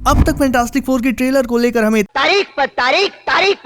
अब तक fantastic four के ट्रेलर को लेकर हमें तारीख पर तारीख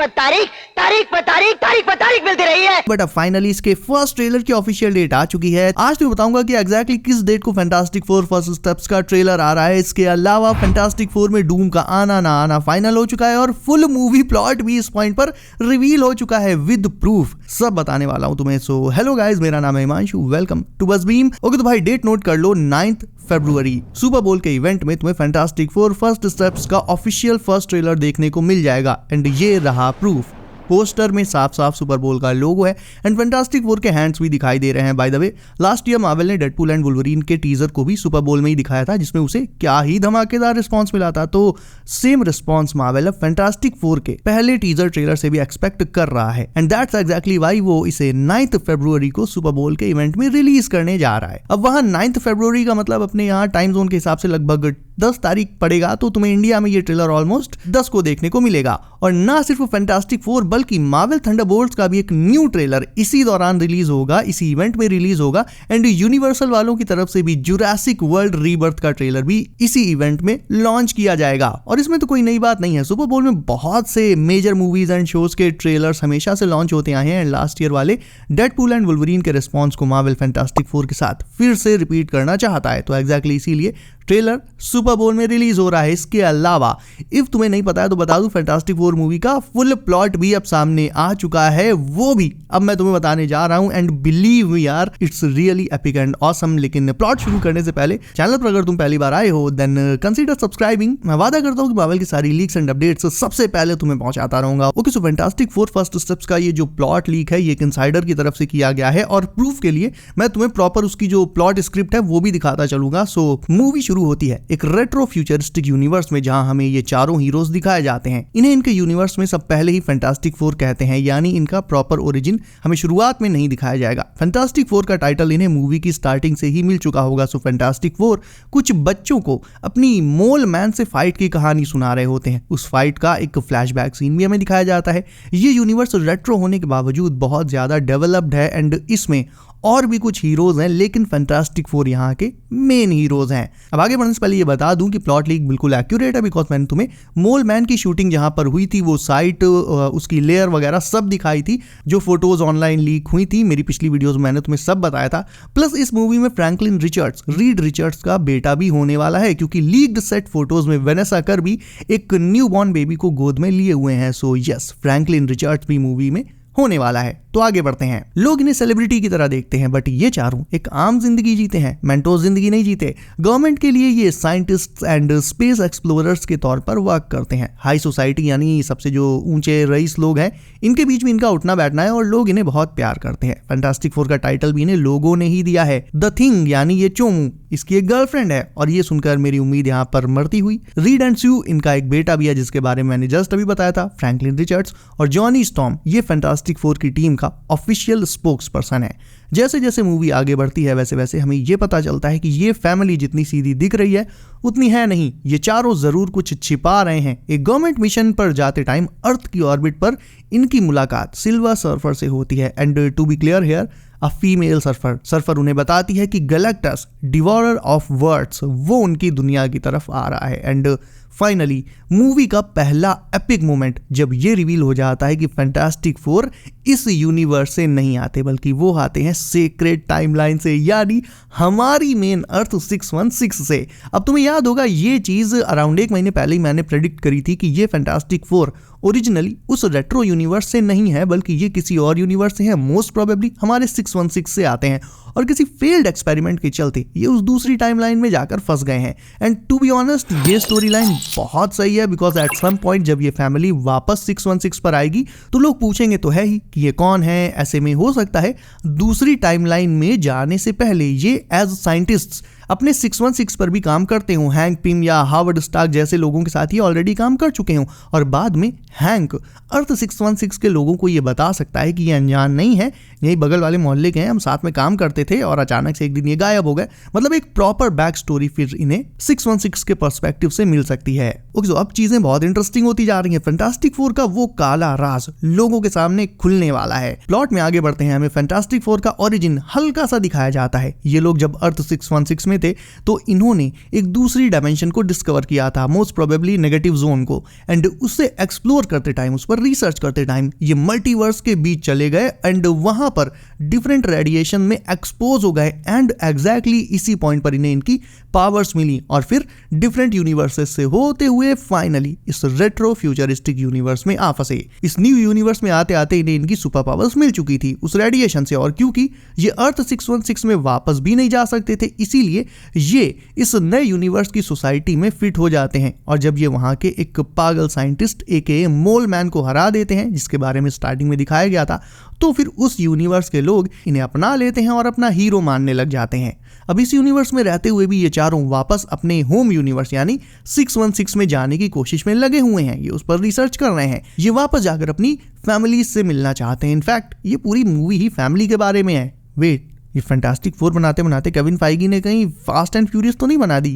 मिलती रही है, बट अब फाइनली इसके फर्स्ट ट्रेलर की ऑफिशियल डेट आ चुकी है। आज तो बताऊंगा कि एग्जैक्टली किस डेट को फैंटास्टिक फोर फर्स्ट स्टेप्स का ट्रेलर आ रहा है। इसके अलावा फैंटास्टिक फोर में डूम का आना ना आना फाइनल हो चुका है और फुल मूवी प्लॉट भी इस पॉइंट पर रिवील हो चुका है विद प्रूफ। सब बताने वाला हूं तुम्हें। सो हेलो गाइस, मेरा नाम है हिमांशु, वेलकम टू बस बीम। ओके तो भाई डेट नोट कर लो, 9 फरवरी सुपर बोल के इवेंट में तुम्हें फैंटास्टिक फोर फर्स्ट स्टेप्स का ऑफिशियल फर्स्ट ट्रेलर देखने को मिल जाएगा। एंड ये रहा प्रूफ। पोस्टर में साफ साफ सुपर बोल का लोगो है एंड फैंटास्टिक फोर के हैंड्स भी दिखाई दे रहे हैं। By the way, last year Marvel ने डेडपूल एंड वुल्वरीन के टीजर को भी सुपर बोल में ही दिखाया था, जिसमें उसे क्या ही धमाकेदार रिस्पांस मिला था। तो सेम रिस्पांस मार्वल अब फैंटास्टिक फोर के पहले टीजर ट्रेलर से भी एक्सपेक्ट कर रहा है। एंड दैट्स एग्जैक्टली व्हाई वो इसे 9 फरवरी को सुपर बोल के इवेंट में रिलीज करने जा रहा है। अब वहां 9 फरवरी का मतलब अपने यहाँ टाइम जोन के हिसाब से लगभग 10 तारीख पड़ेगा, तो तुम्हें इंडिया में ये ट्रेलर ऑलमोस्ट 10 को देखने को मिलेगा। और ना सिर्फ फैंटास्टिक फोर बल्कि मार्वल थंडरबोल्ट्स का भी एक न्यू ट्रेलर इसी दौरान रिलीज होगा, इसी इवेंट में रिलीज होगा। एंड यूनिवर्सल वालों की तरफ से भी जुरासिक वर्ल्ड रीबर्थ का ट्रेलर भी इसी इवेंट में लॉन्च किया जाएगा। और इसमें तो कोई नई बात नहीं है, सुपर बोल में बहुत से मेजर मूवीज एंड शोज के ट्रेलर्स हमेशा से लॉन्च होते आए हैं। एंड लास्ट ईयर वाले डेडपूल एंड वुल्वरीन के रिस्पॉन्स को मार्वल फैंटास्टिक फोर के साथ फिर से रिपीट करना चाहता है। तो एग्जैक्टली इसीलिए ट्रेलर सुपर बोल में रिलीज हो रहा है। इसके अलावा इफ तुम्हें नहीं पता है तो बता दूं, फैंटास्टिक फोर मूवी का फुल प्लॉट भी अब सामने आ चुका है, वो भी अब मैं तुम्हें बताने जा रहा हूं। एंड बिलीव मी यार, it's really epic and awesome. लेकिन प्लॉट शुरू करने से पहले चैनल पर अगर तुम पहली बार आए हो देन कंसीडर सब्सक्राइबिंग। मैं वादा करता हूं कि मार्वल की सारी लीक्स एंड अपडेट्स सबसे पहले तुम्हें पहुंचाता रहूंगा। ओके, सो फैंटास्टिक फोर फर्स्ट स्टेप्स का ये जो प्लॉट लीक है, ये एक इनसाइडर की तरफ से किया गया है और प्रूफ के लिए मैं तुम्हें प्रॉपर उसकी जो प्लॉट स्क्रिप्ट है वो भी दिखाता चलूंगा। सो मूवी शुरू होती है एक रेट्रो फ्यूचरिस्टिक यूनिवर्स में, जहां हमें ये चारों हीरोज दिखाए जाते हैं। इन्हें इनके यूनिवर्स में सब पहले ही फैंटास्टिक फोर कहते हैं, यानी इनका प्रॉपर ओरिजिन हमें शुरुआत में नहीं दिखाया जाएगा। फैंटास्टिक फोर का टाइटल इन्हें मूवी की स्टार्टिंग से ही मिल चुका होगा। सो फैंटास्टिक फोर कुछ बच्चों को अपनी मोल मैन से फाइट की कहानी सुना रहे होते हैं। उस फाइट का एक फ्लैशबैक सीन भी हमें दिखाया जाता है। ये यूनिवर्स रेट्रो होने के बावजूद बहुत ज्यादा डेवलप्ड है एंड इसमें और भी कुछ हीरोज हैं, लेकिन फैंटास्टिक फोर यहाँ के मेन हीरोज हैं। अब आगे बढ़ने से पहले ये बता दूं कि प्लॉट लीक बिल्कुल एक्यूरेट है, बिकॉज मैंने तुम्हें मोल मैन की शूटिंग जहां पर हुई थी वो साइट, उसकी लेयर वगैरह सब दिखाई थी। जो फोटोज ऑनलाइन लीक हुई थी मेरी पिछली वीडियोस में मैंने तुम्हें सब बताया था। प्लस इस मूवी में फ्रैंकलिन रिचर्ड्स, रीड रिचर्ड्स का बेटा भी होने वाला है, क्योंकि लीक्ड सेट फोटोज में वेनेसा कर्बी एक न्यू बॉर्न बेबी को गोद में लिए हुए हैं। सो यस, फ्रैंकलिन रिचर्ड्स भी मूवी में होने वाला है। तो आगे बढ़ते हैं। लोग इन्हें सेलिब्रिटी की तरह देखते हैं, बट ये चारों एक आम जिंदगी जीते हैं, मेंटोस जिंदगी नहीं जीते। गवर्नमेंट के लिए ये साइंटिस्ट एंड स्पेस एक्सप्लोरर्स के तौर पर वर्क करते हैं। हाई सोसाइटी यानी सबसे जो ऊंचे रईस लोग हैं, इनके बीच में इनका उठना बैठना है और लोग इन्हें बहुत प्यार करते हैं। फैंटास्टिक फोर का टाइटल भी इन्हें लोगों ने ही दिया है, द थिंग, यानी ये चोमू इसकी एक गर्लफ्रेंड है। और ये सुनकर मेरी उम्मीद यहाँ पर मरती हुई। रीड एंड स्यू, इनका एक बेटा भी है जिसके बारे में मैंने जस्ट अभी बताया था, फ्रैंकलिन रिचर्ड्स। और जॉनी स्टॉर्म ये फैंटास्टिक फोर की टीम का ऑफिशियल स्पोक्स पर्सन है। जैसे जैसे मूवी आगे बढ़ती है वैसे वैसे हमें ये पता चलता है कि ये फैमिली जितनी सीधी दिख रही है उतनी है नहीं। ये चारों जरूर कुछ छिपा रहे हैं। एक गवर्नमेंट मिशन पर जाते टाइम अर्थ की ऑर्बिट पर इनकी मुलाकात सिल्वर सर्फर से होती है। And to be clear here, a female surfer उन्हें बताती है कि गैलेक्टस, डिवॉरर ऑफ वर्ड्स, वो उनकी दुनिया की तरफ आ रहा है। एंड फाइनली मूवी का पहला एपिक मोमेंट जब ये रिवील हो जाता है कि फैंटास्टिक फोर इस यूनिवर्स से नहीं आते, बल्कि वो आते हैं सेक्रेट टाइमलाइन से, यानी हमारी मेन अर्थ 616 से। अब तुम्हें याद होगा ये चीज अराउंड 1 महीने पहले ही मैंने प्रेडिक्ट करी थी कि ये फैंटास्टिक फोर ओरिजिनली उस रेट्रो यूनिवर्स से नहीं है, बल्कि ये किसी और यूनिवर्स से है। मोस्ट प्रोबेबली हमारे 616 से आते हैं और किसी फेल्ड एक्सपेरिमेंट के चलते ये उस दूसरी टाइमलाइन में जाकर फंस गए हैं। एंड टू बी ऑनेस्ट, ये स्टोरी लाइन बहुत सही है, बिकॉज एट सम पॉइंट जब ये फैमिली वापस 616 पर आएगी तो लोग पूछेंगे तो है ही कि ये कौन है। ऐसे में हो सकता है दूसरी टाइमलाइन में जाने से पहले ये एज साइंटिस्ट्स अपने 616 पर भी काम करते हों। हैंक पिम या हार्वर्ड स्टार्क जैसे लोगों के साथ ही ऑलरेडी काम कर चुके हों और बाद में हैंक अर्थ 616 के लोगों को ये बता सकता है कि ये अनजान नहीं है, यही बगल वाले मोहल्ले के हैं, हम साथ में काम करते थे और अचानक से एक दिन ये गायब हो गए। मतलब एक प्रॉपर बैक स्टोरी फिर इन्हें 616 के पर्सपेक्टिव से मिल सकती जाती है। ओके, तो अब चीजें बहुत इंटरेस्टिंग होती जा रही हैं। फैंटास्टिक फोर का वो काला राज लोगों के सामने खुलने वाला है। प्लॉट में आगे बढ़ते हैं, हमें फैंटास्टिक फोर का ओरिजिन हल्का सा दिखाया जाता है। ये लोग जब अर्थ 616 में थे तो इन्होंने एक दूसरी डायमेंशन को डिस्कवर किया था, मोस्ट प्रोबेबली नेगेटिव जोन को, एंड उससे एक्सप्लोर करते टाइम, उस पर रिसर्च करते टाइम ये मल्टीवर्स के बीच चले गए एंड वहां पर डिफरेंट रेडिएशन में एक्सपोज हो गए एंड एग्जैक्टली इसी पॉइंट पर इन्हें इनकी पावर्स मिली और फिर डिफरेंट यूनिवर्सेस से होते हुए फाइनली इस रेट्रो फ्यूचरिस्टिक यूनिवर्स में आ फंसे। इस न्यू यूनिवर्स में आते आते इन्हें इनकी सुपर पावर्स मिल चुकी थी उस रेडिएशन से, और क्योंकि ये अर्थ 616 में वापस भी नहीं जा सकते थे, इसीलिए ये इस नए यूनिवर्स की सोसाइटी में फिट हो जाते हैं। और जब ये वहां के एक पागल साइंटिस्ट एके मोल मैन को हरा देते हैं, जिसके बारे में स्टार्टिंग में दिखाया गया था, तो फिर उस यूनिवर्स के लोग इन्हें अपना लेते हैं और अपना हीरो मानने लग जाते हैं। अब इस यूनिवर्स में रहते हुए भी ये चारों वापस अपने होम यूनिवर्स यानी 616 में जाने की कोशिश में लगे हुए हैं। ये उस पर रिसर्च कर रहे हैं, ये वापस जाकर अपनी फैमिली से मिलना चाहते हैं। इनफैक्ट ये पूरी मूवी ही फैमिली के बारे में है। वेट, ये फैंटास्टिक फोर बनाते बनाते केविन फाइगी ने कहीं फास्ट एंड फ्यूरियस तो नहीं बना दी?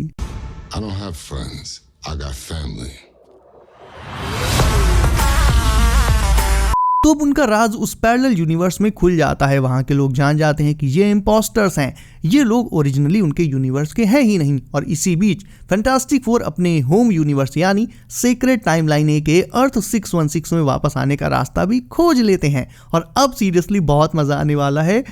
I don't have friends, I got family. तो अब उनका राज उस पैरेलल यूनिवर्स में खुल जाता है। वहां के लोग जान जाते हैं कि ये इम्पोस्टर्स हैं, ये लोग ओरिजिनली उनके यूनिवर्स के हैं ही नहीं। और इसी बीच फैंटास्टिक फोर अपने होम यूनिवर्स यानी सेक्रेट टाइमलाइन के अर्थ 616 में वापस आने का रास्ता भी खोज लेते हैं। और अब सीरियसली बहुत मजा आने वाला है।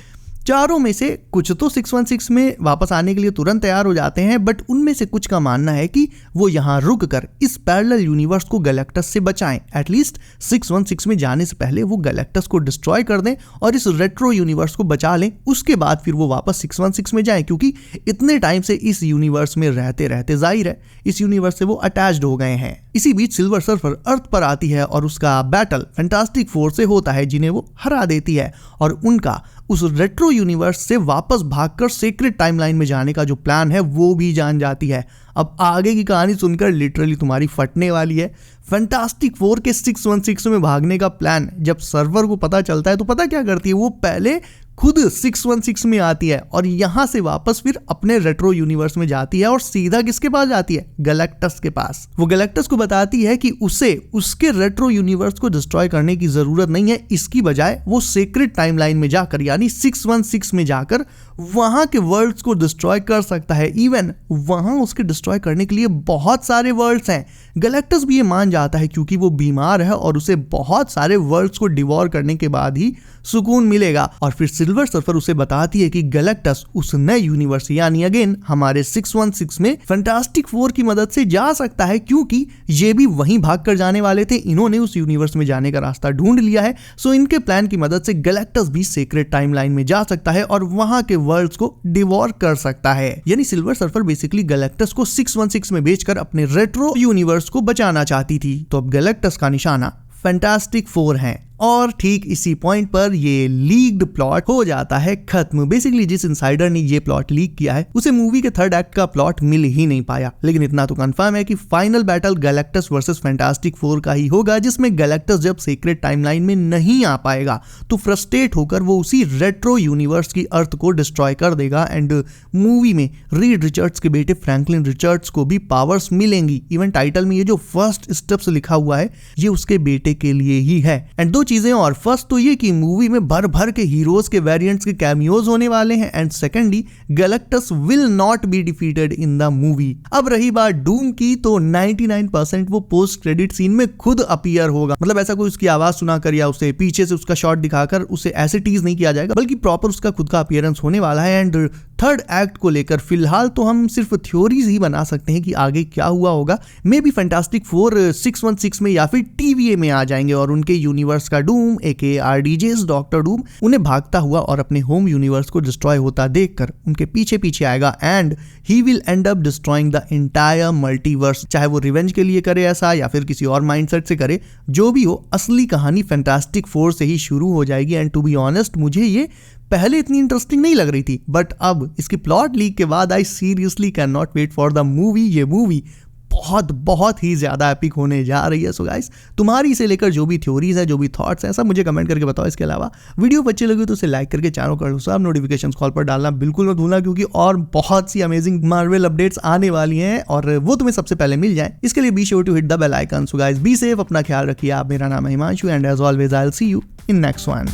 चारों में से कुछ तो 616 में वापस आने के लिए तुरंत तैयार हो जाते हैं, बट उनमें से कुछ का मानना है कि वो यहाँ रुक कर इस पैरेलल यूनिवर्स को गैलेक्टस से बचाएं। एटलीस्ट 616 में जाने से पहले वो गैलेक्टस को डिस्ट्रॉय कर दें और इस रेट्रो यूनिवर्स को बचा लें, उसके बाद फिर वो वापस 616 में जाएं, क्योंकि इतने टाइम से इस यूनिवर्स में रहते रहते जाहिर है इस यूनिवर्स से वो अटैच्ड हो गए हैं। इसी बीच सिल्वर सर्फर अर्थ पर आती है और उसका बैटल फैंटास्टिक फोर से होता है, जिन्हें वो हरा देती है। और उनका उस रेट्रो यूनिवर्स से वापस भागकर सीक्रेट टाइमलाइन में जाने का जो प्लान है वो भी जान जाती है। अब आगे की कहानी सुनकर लिटरली तुम्हारी फटने वाली है। फैंटास्टिक फोर के 616 में भागने का प्लान जब सर्वर को पता चलता है तो पता क्या करती है, वो पहले खुद 616 में आती है और यहां से वापस फिर अपने रेट्रो यूनिवर्स में जाती है और सीधा किसके पास जाती है? गैलेक्टस के पास। वो गैलेक्टस को बताती है कि उसे उसके रेट्रो यूनिवर्स को डिस्ट्रॉय करने की जरूरत नहीं है, इसकी बजाय वो सीक्रेट टाइमलाइन में जाकर यानी 616 में जाकर वहां के वर्ल्ड्स को डिस्ट्रॉय कर सकता है। इवन वहां उसके डिस्ट्रॉय करने के लिए बहुत सारे वर्ल्ड्स हैं। गैलेक्टस भी ये मान जाता है क्योंकि वो बीमार है और उसे बहुत सारे वर्ल्ड्स को डिवोर करने के बाद ही सुकून मिलेगा। और फिर सिल्वर सर्फर उसे बताती है कि गैलेक्टस उस नए यूनिवर्स यानी अगेन हमारे 616 में फैंटास्टिक फोर की मदद से जा सकता है, क्योंकि ये भी वहीं भाग कर जाने वाले थे। इन्होंने उस यूनिवर्स में जाने का रास्ता ढूंढ लिया है, सो इनके प्लान की मदद से गैलेक्टस भी सीक्रेट टाइमलाइन में जा सकता है और वहां के वर्ल्ड्स को डिवोर कर सकता है। यानी सिल्वर सर्फर बेसिकली गैलेक्टस को 616 में बेचकर अपने रेट्रो यूनिवर्स को बचाना चाहती थी। तो अब गैलेक्टस का निशाना फैंटास्टिक फोर है और ठीक इसी पॉइंट पर ये लीक्ड प्लॉट हो जाता है खत्म। बेसिकली जिस इनसाइडर ने ये प्लॉट लीक किया है उसे मूवी के थर्ड एक्ट का प्लॉट मिल ही नहीं पाया, लेकिन इतना तो कंफर्म है कि final battle Galactus versus fantastic four का ही होगा, जिसमें गैलेक्टस जब सीक्रेट टाइमलाइन में नहीं आ पाएगा तो फ्रस्ट्रेट होकर वो उसी रेट्रो यूनिवर्स की अर्थ को डिस्ट्रॉय कर देगा। एंड मूवी में रीड रिचर्ड्स के बेटे फ्रैंकलिन रिचर्ड्स को भी पावर्स मिलेंगी। इवन टाइटल में ये जो फर्स्ट स्टेप्स लिखा हुआ है ये उसके बेटे के लिए ही है। एंड दो चीजें और, फर्स्ट तो ये कि मूवी में भर भर के हीरोज के वेरिएंट्स के कैमियोज होने वाले हैं, and secondly Galactus will not be defeated in the movie. अब रही बात डूम की, तो 99% वो पोस्ट क्रेडिट सीन में खुद अपीयर होगा। मतलब ऐसा कोई उसकी आवाज सुनाकर या उसे पीछे से उसका शॉट दिखाकर उसे ऐसे टीज नहीं किया जाएगा, बल्कि प्रॉपर उसका खुद का अपीयरेंस होने वाला है। एंड थर्ड एक्ट को लेकर फिलहाल तो हम सिर्फ थ्योरीज ही बना सकते हैं कि आगे क्या हुआ होगा। मे बी फैंटास्टिक फोर 616 में या फिर TVA में आ जाएंगे और उनके यूनिवर्स का डूम एके RDJ's डॉक्टर डूम उन्हें भागता हुआ और अपने होम यूनिवर्स को डिस्ट्रॉय होता देखकर उनके पीछे पीछे आएगा and he will and up destroying the entire multiverse. चाहे वो रिवेंज के लिए करे ऐसा या फिर किसी और माइंडसेट से करे, जो भी हो असली कहानी फैंटास्टिक फोर से ही शुरू हो जाएगी। एंड टू बी ऑनेस्ट मुझे ये पहले इतनी इंटरेस्टिंग नहीं लग रही थी, बट अब इसकी प्लॉट लीक के बाद I seriously can not wait for the movie. ये मूवी बहुत बहुत ही ज्यादा एपिक होने जा रही है। सो गाइस, तुम्हारी इसे लेकर जो भी थ्योरीज है, जो भी थॉट्स हैं, सब मुझे कमेंट करके बताओ। इसके अलावा वीडियो अच्छी लगी तो उसे लाइक करके चैनल कर लो, सब नोटिफिकेशन कॉल पर डालना बिल्कुल मत भूलना, क्योंकि और बहुत सी अमेजिंग मार्वल अपडेट्स आने वाली हैं और वो तुम्हें सबसे पहले मिल जाए। इसके लिए be sure to hit the bell icon. So guys, be safe, अपना ख्याल रखिए। आप, मेरा नाम है Himanshu and as always I will see you in next one.